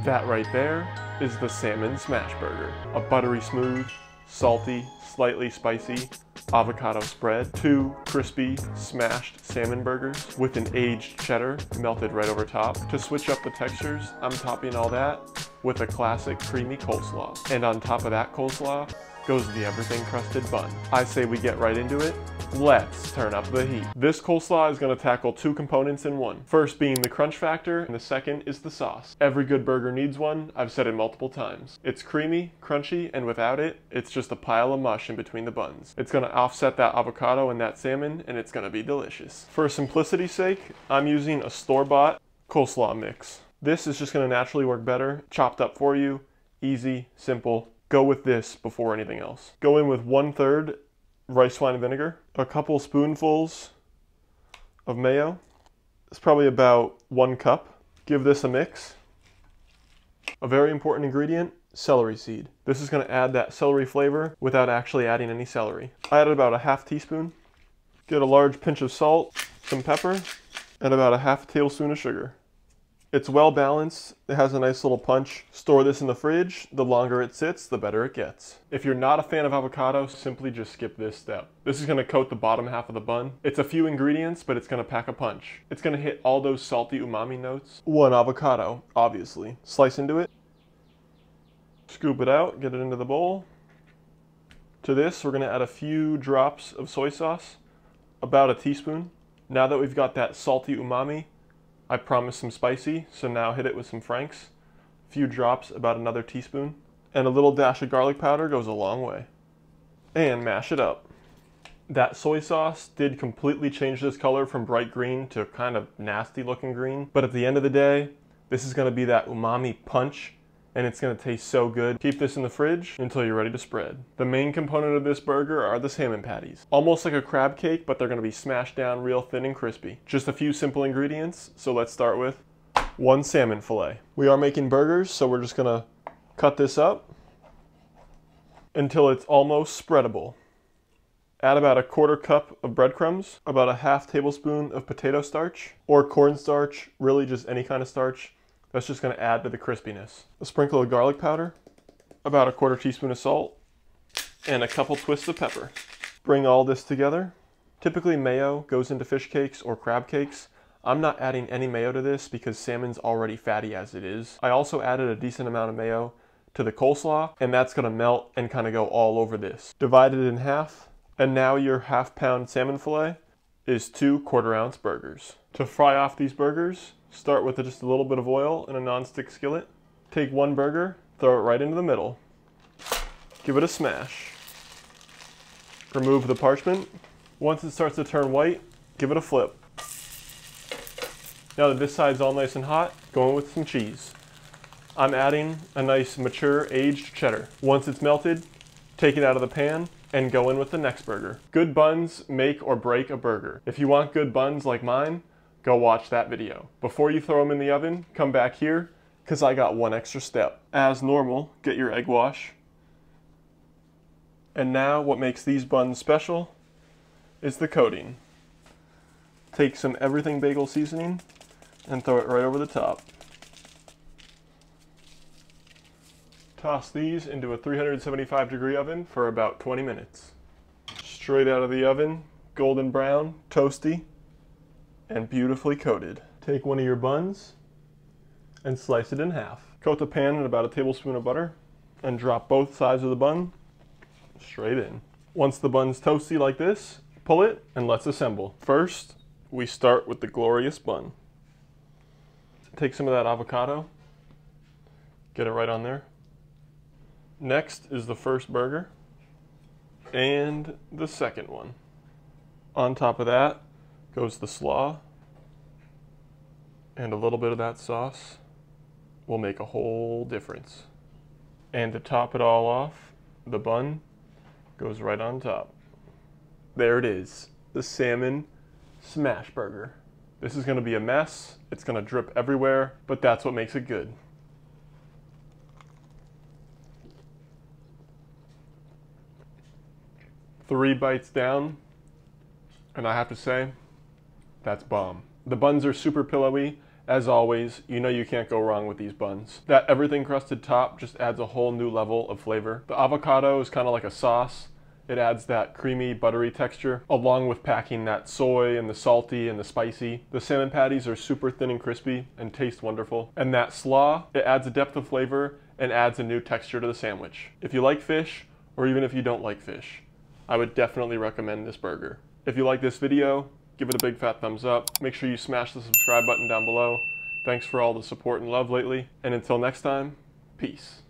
That right there is the salmon smash burger. A buttery smooth, salty, slightly spicy avocado spread, 2 crispy smashed salmon burgers with an aged cheddar melted right over top. To switch up the textures, I'm topping all that with a classic creamy coleslaw. And on top of that coleslaw goes the everything crusted bun. I say we get right into it. Let's turn up the heat. This coleslaw is going to tackle 2 components in one. First being the crunch factor, and the second is the sauce. Every good burger needs one. I've said it multiple times. It's creamy, crunchy, and without it, it's just a pile of mush in between the buns. It's going to offset that avocado and that salmon, and it's going to be delicious. For simplicity's sake, I'm using a store-bought coleslaw mix. This is just going to naturally work better, chopped up for you, easy, simple. Go with this before anything else. Go in with 1/3 rice wine vinegar, a couple spoonfuls of mayo. It's probably about 1 cup. Give this a mix. A very important ingredient, celery seed. This is going to add that celery flavor without actually adding any celery. I added about a ½ teaspoon. Get a large pinch of salt, some pepper, and about a ½ tablespoon of sugar. It's well balanced, it has a nice little punch. Store this in the fridge. The longer it sits, the better it gets. If you're not a fan of avocado, simply just skip this step. This is going to coat the bottom half of the bun. It's a few ingredients, but it's going to pack a punch. It's going to hit all those salty umami notes. 1 avocado, obviously. Slice into it. Scoop it out, get it into the bowl. To this, we're going to add a few drops of soy sauce, about a teaspoon. Now that we've got that salty umami, I promised some spicy, so now hit it with some Frank's. A few drops, about another teaspoon. And a little dash of garlic powder goes a long way. And mash it up. That soy sauce did completely change this color from bright green to kind of nasty looking green. But at the end of the day, this is going to be that umami punch, and it's going to taste so good. Keep this in the fridge until you're ready to spread. The main component of this burger are the salmon patties. Almost like a crab cake, but they're going to be smashed down real thin and crispy. Just a few simple ingredients, so let's start with 1 salmon fillet. We are making burgers, so we're just going to cut this up until it's almost spreadable. Add about a 1/4 cup of breadcrumbs, about a ½ tablespoon of potato starch, or cornstarch, really just any kind of starch. That's just going to add to the crispiness. A sprinkle of garlic powder, about a 1/4 teaspoon of salt, and a couple twists of pepper. Bring all this together. Typically mayo goes into fish cakes or crab cakes. I'm not adding any mayo to this because salmon's already fatty as it is. I also added a decent amount of mayo to the coleslaw, and that's going to melt and kind of go all over this. Divide it in half, and now your ½ pound salmon fillet is 2 1/4-ounce burgers. To fry off these burgers, start with just a little bit of oil in a non-stick skillet. Take 1 burger, throw it right into the middle. Give it a smash. Remove the parchment. Once it starts to turn white, give it a flip. Now that this side's all nice and hot, go in with some cheese. I'm adding a nice mature aged cheddar. Once it's melted, take it out of the pan and go in with the next burger. Good buns make or break a burger. If you want good buns like mine, go watch that video. Before you throw them in the oven, come back here, because I got 1 extra step. As normal, get your egg wash. And now what makes these buns special is the coating. Take some everything bagel seasoning and throw it right over the top. Toss these into a 375-degree oven for about 20 minutes. Straight out of the oven, golden brown, toasty, and beautifully coated. Take 1 of your buns and slice it in half. Coat the pan in about a tablespoon of butter and drop both sides of the bun straight in. Once the bun's toasty like this, pull it and let's assemble. First, we start with the glorious bun. Take some of that avocado, get it right on there. Next is the first burger and the second one. On top of that goes the slaw, and a little bit of that sauce will make a whole difference. And to top it all off, the bun goes right on top. There it is, the salmon smash burger. This is going to be a mess, it's going to drip everywhere, but that's what makes it good. Three bites down, and I have to say, that's bomb. The buns are super pillowy, As always, you know you can't go wrong with these buns. That everything crusted top just adds a whole new level of flavor. The avocado is kind of like a sauce. It adds that creamy, buttery texture, along with packing that soy and the salty and the spicy. The salmon patties are super thin and crispy and taste wonderful. And that slaw, it adds a depth of flavor and adds a new texture to the sandwich. If you like fish, or even if you don't like fish, I would definitely recommend this burger. If you like this video, give it a big fat thumbs up. Make sure you smash the subscribe button down below. Thanks for all the support and love lately. And until next time, peace.